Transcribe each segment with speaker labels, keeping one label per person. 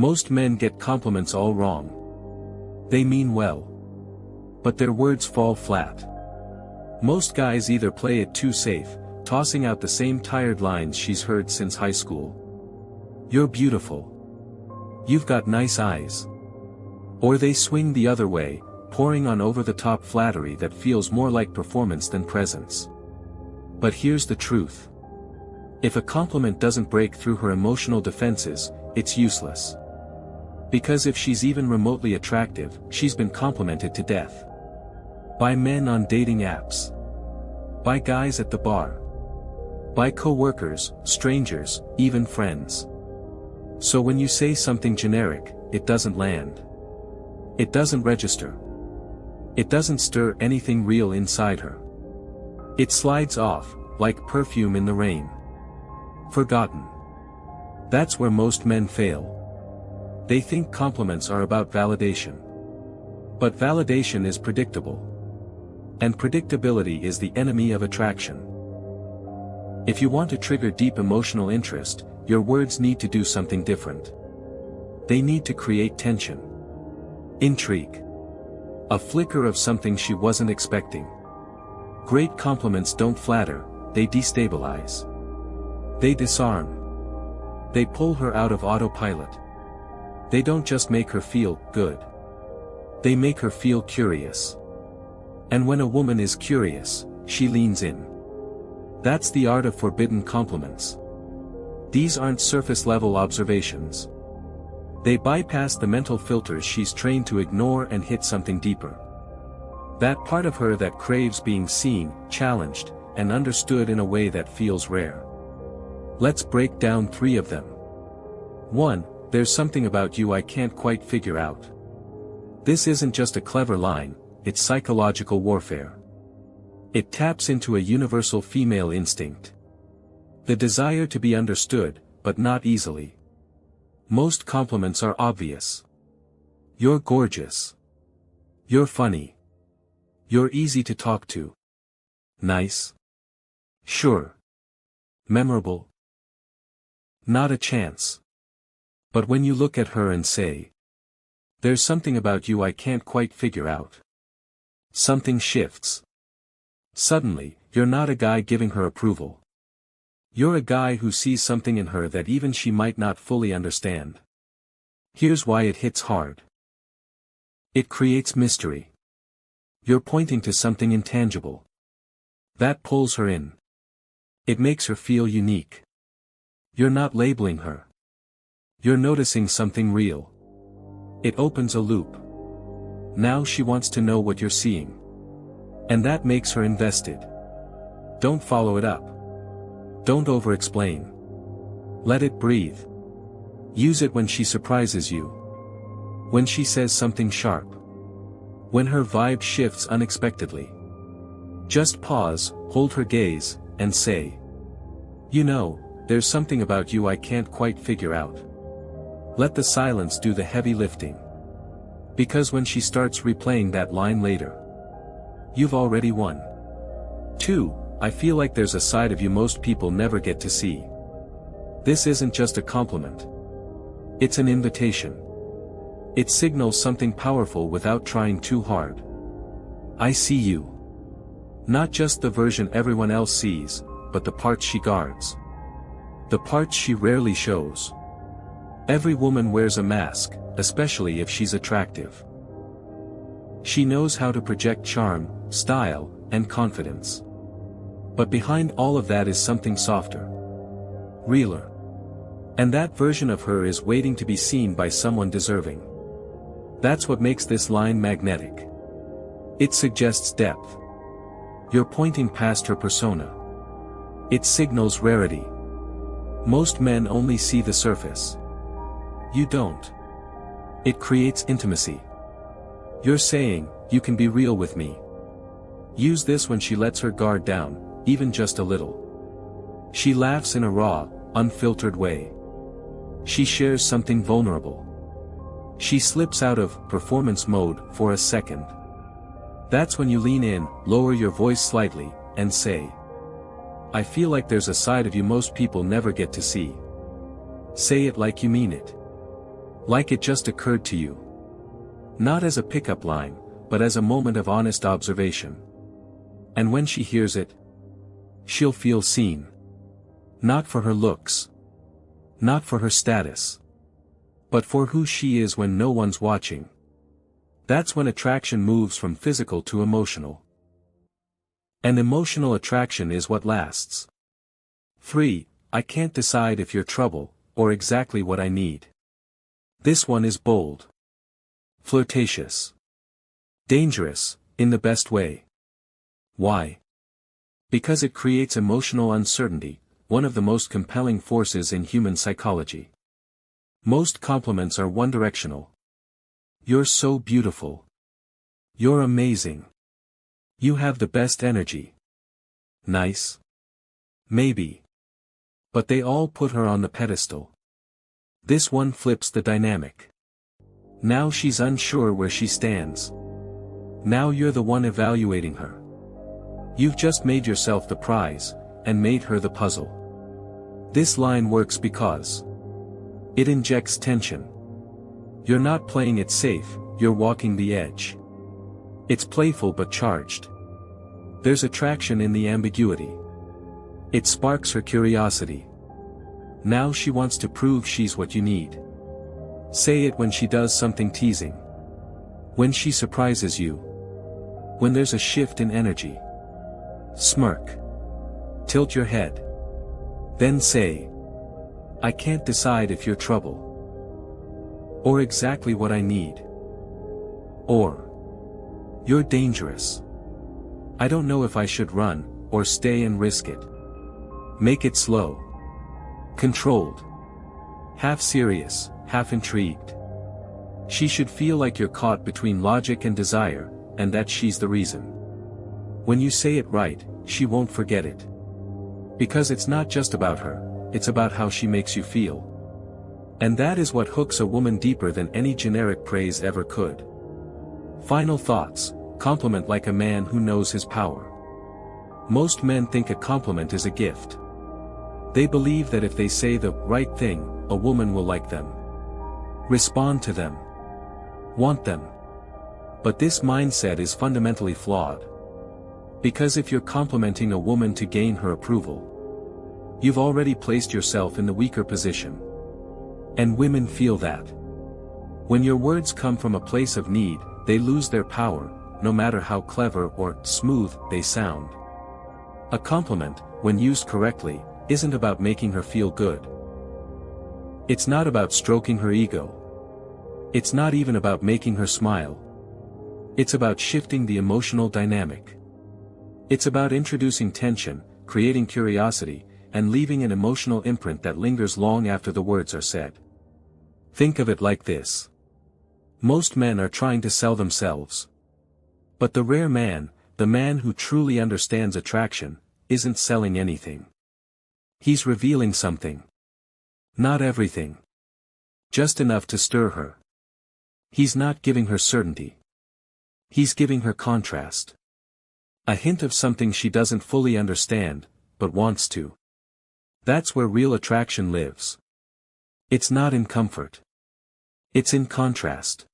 Speaker 1: Most men get compliments all wrong. They mean well, but their words fall flat. Most guys either play it too safe, tossing out the same tired lines she's heard since high school. "You're beautiful. You've got nice eyes." Or they swing the other way, pouring on over-the-top flattery that feels more like performance than presence. But here's the truth. If a compliment doesn't break through her emotional defenses, it's useless. Because if she's even remotely attractive, she's been complimented to death. By men on dating apps. By guys at the bar. By co-workers, strangers, even friends. So when you say something generic, it doesn't land. It doesn't register. It doesn't stir anything real inside her. It slides off, like perfume in the rain. Forgotten. That's where most men fail. They think compliments are about validation. But validation is predictable. And predictability is the enemy of attraction. If you want to trigger deep emotional interest, your words need to do something different. They need to create tension. Intrigue. A flicker of something she wasn't expecting. Great compliments don't flatter, they destabilize. They disarm. They pull her out of autopilot. They don't just make her feel good. They make her feel curious. And when a woman is curious, she leans in. That's the art of forbidden compliments. These aren't surface-level observations. They bypass the mental filters she's trained to ignore and hit something deeper. That part of her that craves being seen, challenged, and understood in a way that feels rare. Let's break down 3 of them. 1. There's something about you I can't quite figure out. This isn't just a clever line, it's psychological warfare. It taps into a universal female instinct. The desire to be understood, but not easily. Most compliments are obvious. You're gorgeous. You're funny. You're easy to talk to. Nice. Sure. Memorable. Not a chance. But when you look at her and say, "There's something about you I can't quite figure out," something shifts. Suddenly, you're not a guy giving her approval. You're a guy who sees something in her that even she might not fully understand. Here's why it hits hard. It creates mystery. You're pointing to something intangible. That pulls her in. It makes her feel unique. You're not labeling her. You're noticing something real. It opens a loop. Now she wants to know what you're seeing. And that makes her invested. Don't follow it up. Don't over-explain. Let it breathe. Use it when she surprises you. When she says something sharp. When her vibe shifts unexpectedly. Just pause, hold her gaze, and say, "You know, there's something about you I can't quite figure out." Let the silence do the heavy lifting. Because when she starts replaying that line later, you've already won. 2. I feel like there's a side of you most people never get to see. This isn't just a compliment. It's an invitation. It signals something powerful without trying too hard. I see you. Not just the version everyone else sees, but the parts she guards. The parts she rarely shows. Every woman wears a mask, especially if she's attractive. She knows how to project charm, style, and confidence. But behind all of that is something softer. Realer. And that version of her is waiting to be seen by someone deserving. That's what makes this line magnetic. It suggests depth. You're pointing past her persona. It signals rarity. Most men only see the surface. You don't. It creates intimacy. You're saying, "You can be real with me." Use this when she lets her guard down, even just a little. She laughs in a raw, unfiltered way. She shares something vulnerable. She slips out of performance mode for a second. That's when you lean in, lower your voice slightly, and say, "I feel like there's a side of you most people never get to see." Say it like you mean it. Like it just occurred to you. Not as a pickup line, but as a moment of honest observation. And when she hears it, she'll feel seen. Not for her looks. Not for her status. But for who she is when no one's watching. That's when attraction moves from physical to emotional. And emotional attraction is what lasts. 3. I can't decide if you're trouble, or exactly what I need. This one is bold. Flirtatious. Dangerous, in the best way. Why? Because it creates emotional uncertainty, one of the most compelling forces in human psychology. Most compliments are one-directional. You're so beautiful. You're amazing. You have the best energy. Nice? Maybe. But they all put her on the pedestal. This one flips the dynamic. Now she's unsure where she stands. Now you're the one evaluating her. You've just made yourself the prize, and made her the puzzle. This line works because it injects tension. You're not playing it safe, you're walking the edge. It's playful but charged. There's attraction in the ambiguity. It sparks her curiosity. Now she wants to prove she's what you need. Say it when she does something teasing. When she surprises you. When there's a shift in energy. Smirk. Tilt your head. Then say, I can't decide if you're trouble. Or exactly what I need. Or, you're dangerous. I don't know if I should run, or stay and risk it. Make it slow. Controlled. Half serious, half intrigued. She should feel like you're caught between logic and desire, and that she's the reason. When you say it right, she won't forget it. Because it's not just about her, it's about how she makes you feel. And that is what hooks a woman deeper than any generic praise ever could. Final thoughts. Compliment like a man who knows his power. Most men think a compliment is a gift. They believe that if they say the right thing, a woman will like them. Respond to them. Want them. But this mindset is fundamentally flawed. Because if you're complimenting a woman to gain her approval, you've already placed yourself in the weaker position. And women feel that. When your words come from a place of need, they lose their power, no matter how clever or smooth they sound. A compliment, when used correctly, isn't about making her feel good. It's not about stroking her ego. It's not even about making her smile. It's about shifting the emotional dynamic. It's about introducing tension, creating curiosity, and leaving an emotional imprint that lingers long after the words are said. Think of it like this. Most men are trying to sell themselves. But the rare man, the man who truly understands attraction, isn't selling anything. He's revealing something. Not everything. Just enough to stir her. He's not giving her certainty. He's giving her contrast. A hint of something she doesn't fully understand, but wants to. That's where real attraction lives. It's not in comfort. It's in contrast.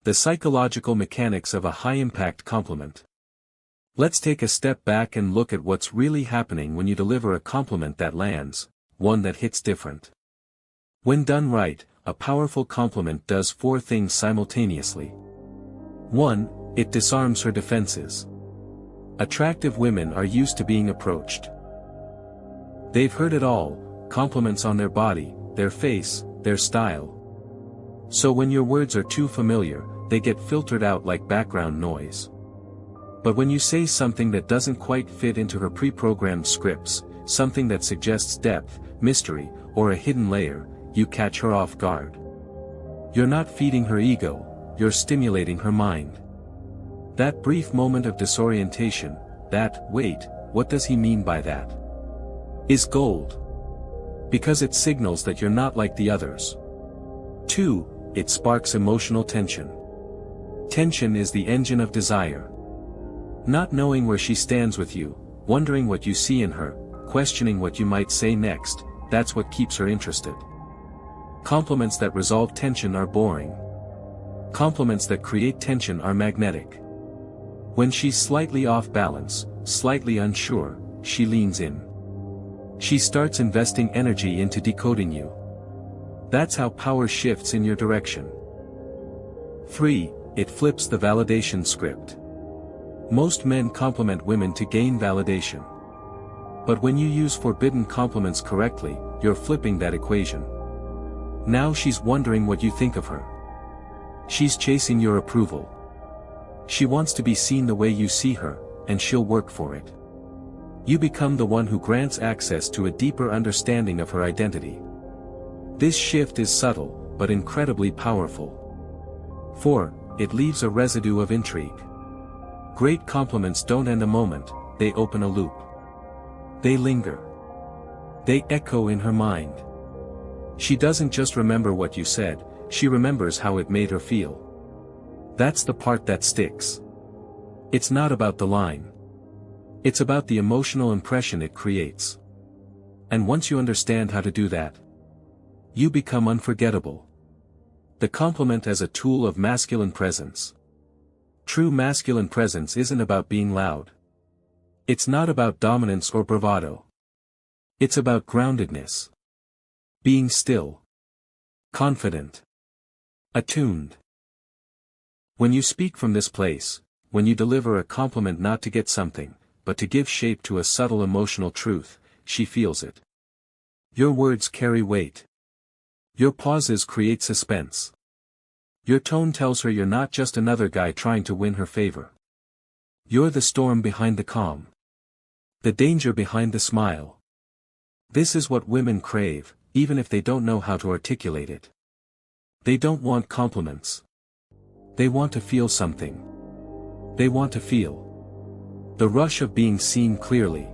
Speaker 1: The psychological mechanics of a high-impact compliment. Let's take a step back and look at what's really happening when you deliver a compliment that lands, one that hits different. When done right, a powerful compliment does 4 things simultaneously. 1. It disarms her defenses. Attractive women are used to being approached. They've heard it all, compliments on their body, their face, their style. So when your words are too familiar, they get filtered out like background noise. But when you say something that doesn't quite fit into her pre-programmed scripts, something that suggests depth, mystery, or a hidden layer, you catch her off guard. You're not feeding her ego, you're stimulating her mind. That brief moment of disorientation, that, wait, what does he mean by that? Is gold. Because it signals that you're not like the others. 2. It sparks emotional tension. Tension is the engine of desire. Not knowing where she stands with you, wondering what you see in her, questioning what you might say next, that's what keeps her interested. Compliments that resolve tension are boring. Compliments that create tension are magnetic. When she's slightly off balance, slightly unsure, she leans in. She starts investing energy into decoding you. That's how power shifts in your direction. 3. It flips the validation script. Most men compliment women to gain validation. But when you use forbidden compliments correctly, you're flipping that equation. Now she's wondering what you think of her. She's chasing your approval. She wants to be seen the way you see her, and she'll work for it. You become the one who grants access to a deeper understanding of her identity. This shift is subtle, but incredibly powerful. 4. It leaves a residue of intrigue. Great compliments don't end a moment, they open a loop. They linger. They echo in her mind. She doesn't just remember what you said, she remembers how it made her feel. That's the part that sticks. It's not about the line. It's about the emotional impression it creates. And once you understand how to do that, you become unforgettable. The compliment as a tool of masculine presence. True masculine presence isn't about being loud. It's not about dominance or bravado. It's about groundedness. Being still. Confident. Attuned. When you speak from this place, when you deliver a compliment not to get something, but to give shape to a subtle emotional truth, she feels it. Your words carry weight. Your pauses create suspense. Your tone tells her you're not just another guy trying to win her favor. You're the storm behind the calm. The danger behind the smile. This is what women crave, even if they don't know how to articulate it. They don't want compliments. They want to feel something. They want to feel the rush of being seen clearly.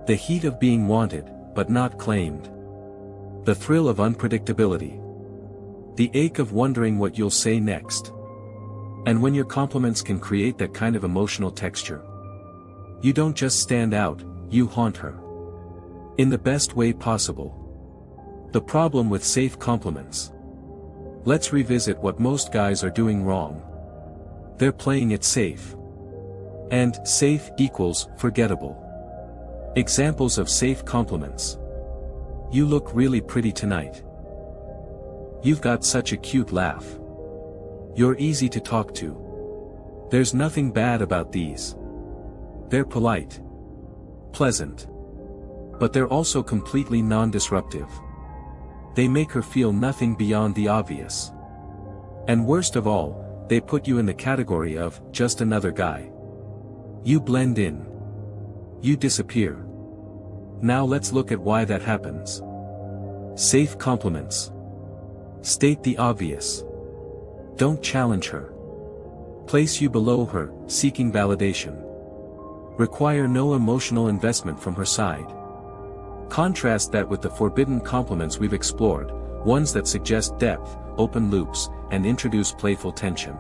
Speaker 1: The heat of being wanted, but not claimed. The thrill of unpredictability. The ache of wondering what you'll say next. And when your compliments can create that kind of emotional texture, you don't just stand out, you haunt her. In the best way possible. The problem with safe compliments. Let's revisit what most guys are doing wrong. They're playing it safe. And safe equals forgettable. Examples of safe compliments. You look really pretty tonight. You've got such a cute laugh. You're easy to talk to. There's nothing bad about these. They're polite. Pleasant. But they're also completely non-disruptive. They make her feel nothing beyond the obvious. And worst of all, they put you in the category of just another guy. You blend in. You disappear. Now let's look at why that happens. Safe compliments. State the obvious. Don't challenge her. Place you below her, seeking validation. Require no emotional investment from her side. Contrast that with the forbidden compliments we've explored, ones that suggest depth, open loops, and introduce playful tension.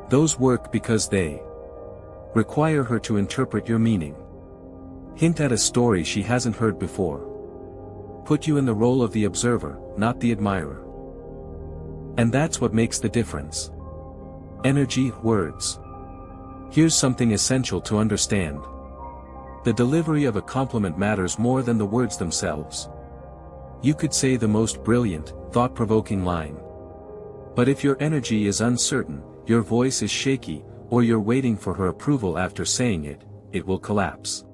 Speaker 1: Those work because they require her to interpret your meaning. Hint at a story she hasn't heard before. Put you in the role of the observer, not the admirer. And that's what makes the difference. Energy, words. Here's something essential to understand. The delivery of a compliment matters more than the words themselves. You could say the most brilliant, thought-provoking line. But if your energy is uncertain, your voice is shaky, or you're waiting for her approval after saying it, it will collapse.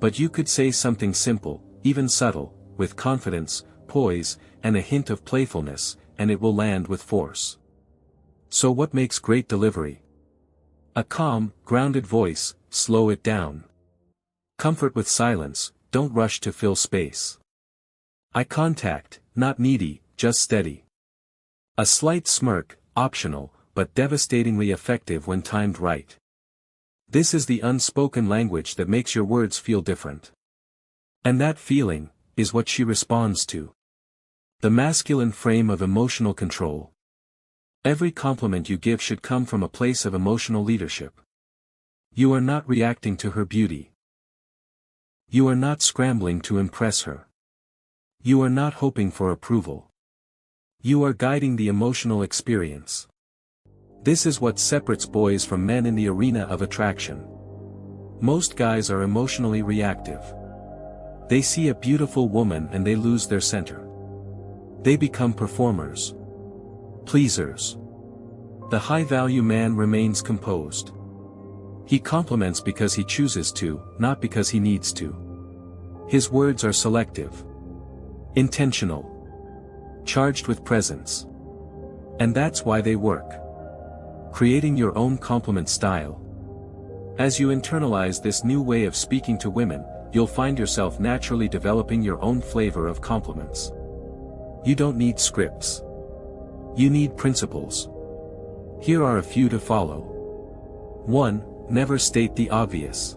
Speaker 1: But you could say something simple, even subtle, with confidence, poise, and a hint of playfulness, and it will land with force. So what makes great delivery? A calm, grounded voice, slow it down. Comfort with silence, don't rush to fill space. Eye contact, not needy, just steady. A slight smirk, optional, but devastatingly effective when timed right. This is the unspoken language that makes your words feel different. And that feeling is what she responds to. The masculine frame of emotional control. Every compliment you give should come from a place of emotional leadership. You are not reacting to her beauty. You are not scrambling to impress her. You are not hoping for approval. You are guiding the emotional experience. This is what separates boys from men in the arena of attraction. Most guys are emotionally reactive. They see a beautiful woman and they lose their center. They become performers. Pleasers. The high-value man remains composed. He compliments because he chooses to, not because he needs to. His words are selective. Intentional. Charged with presence. And that's why they work. Creating your own compliment style. As you internalize this new way of speaking to women, you'll find yourself naturally developing your own flavor of compliments. You don't need scripts. You need principles. Here are a few to follow. 1. Never state the obvious.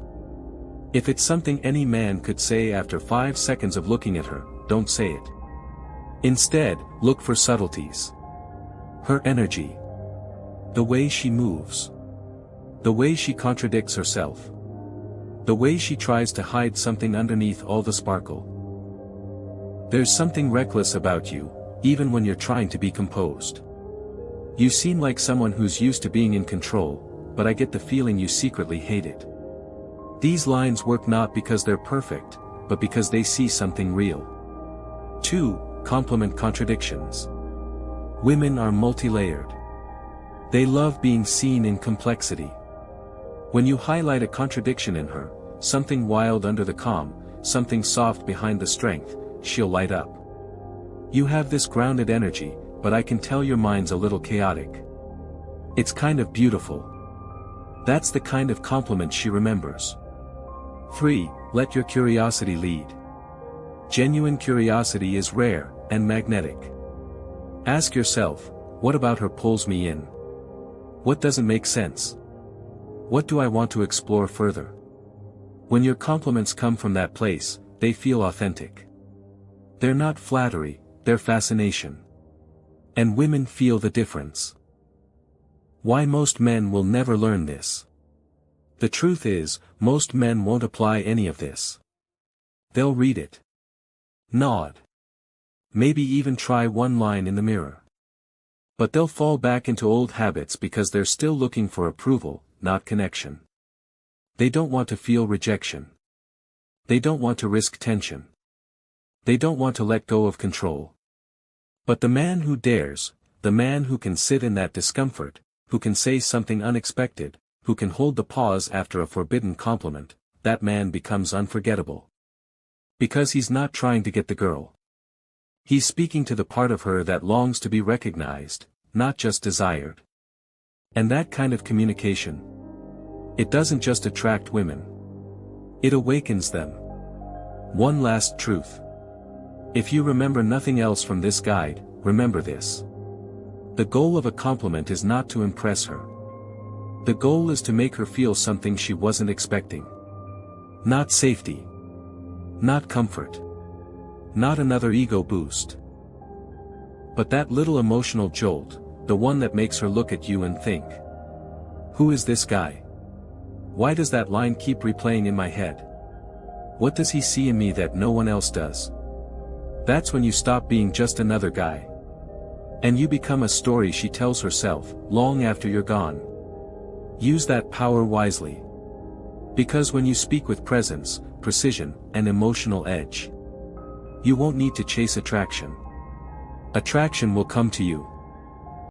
Speaker 1: If it's something any man could say after 5 seconds of looking at her, don't say it. Instead, look for subtleties. Her energy. The way she moves. The way she contradicts herself. The way she tries to hide something underneath all the sparkle. There's something reckless about you, even when you're trying to be composed. You seem like someone who's used to being in control, but I get the feeling you secretly hate it. These lines work not because they're perfect, but because they see something real. 2. Compliment contradictions. Women are multi-layered. They love being seen in complexity. When you highlight a contradiction in her, something wild under the calm, something soft behind the strength, she'll light up. You have this grounded energy, but I can tell your mind's a little chaotic. It's kind of beautiful. That's the kind of compliment she remembers. 3. Let your curiosity lead. Genuine curiosity is rare and magnetic. Ask yourself, what about her pulls me in? What doesn't make sense? What do I want to explore further? When your compliments come from that place, they feel authentic. They're not flattery, they're fascination. And women feel the difference. Why most men will never learn this? The truth is, most men won't apply any of this. They'll read it. Nod. Maybe even try one line in the mirror. But they'll fall back into old habits because they're still looking for approval, not connection. They don't want to feel rejection. They don't want to risk tension. They don't want to let go of control. But the man who dares, the man who can sit in that discomfort, who can say something unexpected, who can hold the pause after a forbidden compliment, that man becomes unforgettable. Because he's not trying to get the girl. He's speaking to the part of her that longs to be recognized, not just desired. And that kind of communication, it doesn't just attract women. It awakens them. One last truth. If you remember nothing else from this guide, remember this. The goal of a compliment is not to impress her. The goal is to make her feel something she wasn't expecting. Not safety. Not comfort. Not another ego boost. But that little emotional jolt, the one that makes her look at you and think, who is this guy? Why does that line keep replaying in my head? What does he see in me that no one else does? That's when you stop being just another guy. And you become a story she tells herself, long after you're gone. Use that power wisely. Because when you speak with presence, precision, and emotional edge, you won't need to chase attraction. Attraction will come to you.